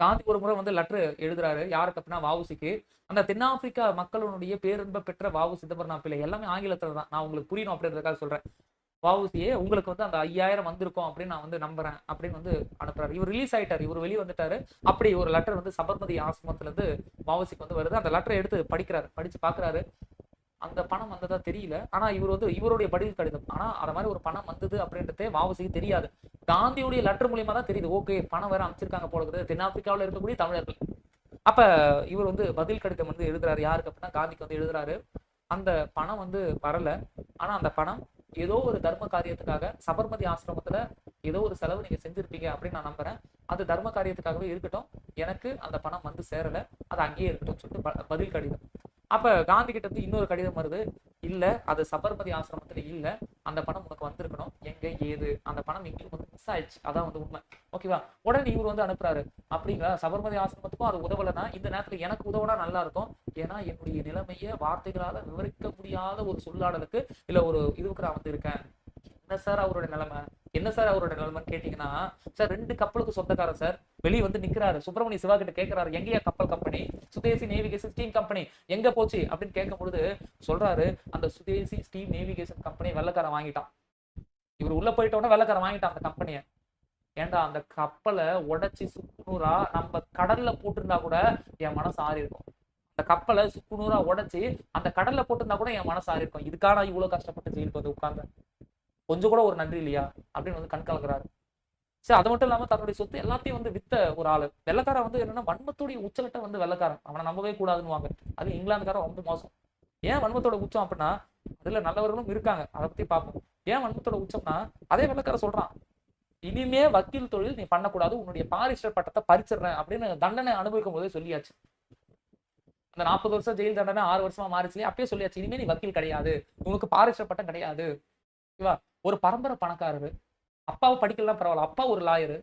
காந்தி ஒரு முறை வந்து லெட்டர் எழுதுறாரு யாருக்கு அப்படின்னா வஉசிக்கு. அந்த தென்னாப்பிரிக்கா மக்களுடைய பேரின்ப பெற்ற வஉ சிதம்பரனார் பிள்ளை, எல்லாமே ஆங்கிலத்துல தான். நான் உங்களுக்கு புரியணும் அப்படின்றதுக்காக சொல்றேன். வஉசியே உங்களுக்கு வந்து அந்த 5000 வந்திருக்கும் அப்படின்னு நான் வந்து நம்புறேன் அப்படின்னு வந்து அனுப்புறாரு. இவர் ரிலீஸ் ஆயிட்டாரு, இவர் வெளியே வந்துட்டாரு. அப்படி ஒரு லெட்டர் வந்து சபர்மதி ஆசிரமத்துல இருந்து வஉசிக்கு வந்து வருது. அந்த லெட்டரை எடுத்து படிக்கிறாரு, படிச்சு பாக்குறாரு. அந்த பணம் வந்ததா தெரியல. ஆனா இவர் வந்து இவருடைய பதில் கடிதம். ஆனா அத மாதிரி ஒரு பணம் வந்தது அப்படின்றதே வஉசிக்கு தெரியாது. காந்தியுடைய லெட்டர் மூலியமா தான் தெரியுது. ஓகே, பணம் வேற அமைச்சிருக்காங்க போல இருக்குது தென்னாப்பிரிக்காவில் இருக்கக்கூடிய தமிழர்கள். அப்ப இவர் வந்து பதில் கடிதம் வந்து எழுதுறாரு. யாருக்கு அப்படின்னா காந்திக்கு வந்து எழுதுறாரு. அந்த பணம் வந்து வரல. ஆனா அந்த பணம் ஏதோ ஒரு தர்ம காரியத்துக்காக சபர்மதி ஆசிரமத்துல ஏதோ ஒரு செலவு நீங்க செஞ்சிருப்பீங்க அப்படின்னு நான் நம்புறேன். அது தர்ம காரியத்துக்காகவே இருக்கட்டும். எனக்கு அந்த பணம் வந்து சேரல. அது அங்கேயே இருக்கட்டும் சொல்லிட்டு பதில் கடிதம். அப்ப காந்தி கிட்ட இருந்து இன்னொரு கடிதம் வருது. இல்ல, அது சபர்மதி ஆசிரமத்துல இல்ல. அந்த பணம் உனக்கு வந்திருக்கணும். எங்க ஏது அந்த பணம் எங்கேயும் வந்து மிஸ் ஆயிடுச்சு. அதான் வந்து உண்மை. ஓகேவா? உடனே இவர் வந்து அனுப்புறாரு. அப்படிங்களா? சபர்மதி ஆசிரமத்துக்கும் அது உதவலைன்னா இந்த நேரத்துல எனக்கு உதவினா நல்லா இருக்கும். ஏன்னா என்னுடைய நிலைமையை வார்த்தைகளால விவரிக்க முடியாத ஒரு சொல்லாடலுக்கு இல்ல ஒரு இதுக்கு நான் வந்து இருக்கேன். என்ன சார் அவரோட நிலைமை? என்ன சார் அவரோட நிலைமைன்னு கேட்டீங்கன்னா, சார் 2 கப்பலுக்கு சொந்தக்காரர் சார். வெளியே வந்து நிக்கிறாரு. சுப்பிரமணிய சிவா கிட்ட கேட்கிறாரு, எங்கேயா கப்பல் கம்பெனி? சுதேசி நேவிகேஷன் ஸ்டீம் கம்பெனி எங்க போச்சு அப்படின்னு கேட்கும் பொழுது சொல்றாரு, அந்த சுதேசி ஸ்டீம் நேவிகேஷன் கம்பெனி வெள்ளக்காரன் வாங்கிட்டான். இவர் உள்ள போயிட்டோன்னா வெள்ளக்காரன் வாங்கிட்டான் அந்த கம்பெனியை. ஏன்டா அந்த கப்பலை உடைச்சி சுக்குநூறா நம்ம கடல்ல போட்டிருந்தா கூட என் மனசு ஆறி இருக்கும். அந்த கப்பலை சுக்குநூறா உடைச்சி அந்த கடல்ல போட்டிருந்தா கூட என் மனசு ஆறி இருக்கும். இதுக்கான இவ்வளவு கஷ்டப்பட்டு ஜெயிலுக்கு வந்து உட்கார்ந்து கொஞ்சம் கூட ஒரு நன்றி இல்லையா அப்படின்னு வந்து கண் கலங்குறாரு. சரி, அது மட்டும் இல்லாம தன்னுடைய சொத்து எல்லாத்தையும் வந்து வித்த ஒரு ஆளு. வெள்ளக்காரன் வந்து என்னன்னா வன்மத்துடைய உச்சகட்ட வந்து வெள்ளக்காரன். அவனை நம்பவே கூடாதுன்னு. அது இங்கிலாந்துக்காரன் ரொம்ப மோசம். ஏன் வன்மத்தோட உச்சம் அப்படின்னா, அதுல நல்லவர்களும் இருக்காங்க. அதை பத்தி பார்ப்போம். ஏன் வன்மத்தோட உச்சம்னா, அதே வெள்ளக்காரன் சொல்றான், இனிமே வக்கீல் தொழில் நீ பண்ணக்கூடாது, உன்னுடைய பாரிஸ்டர் பட்டத்தை பறிச்சிடுறேன் அப்படின்னு தண்டனை அனுபவிக்கும் போதே சொல்லியாச்சு. அந்த 40 வருஷம் ஜெயில் தண்டனை 6 வருஷமா மாறிச்சு. அப்பயே சொல்லியாச்சு, இனிமே நீ வக்கீல் கிடையாது, உனக்கு பாரிஸ்டர் பட்டம் கிடையாது. ஓகேவா? ஒரு பரம்பரை பணக்காரரு, அப்பாவை படிக்கலாம் பரவாயில்ல, அப்பா ஒரு லாயரு,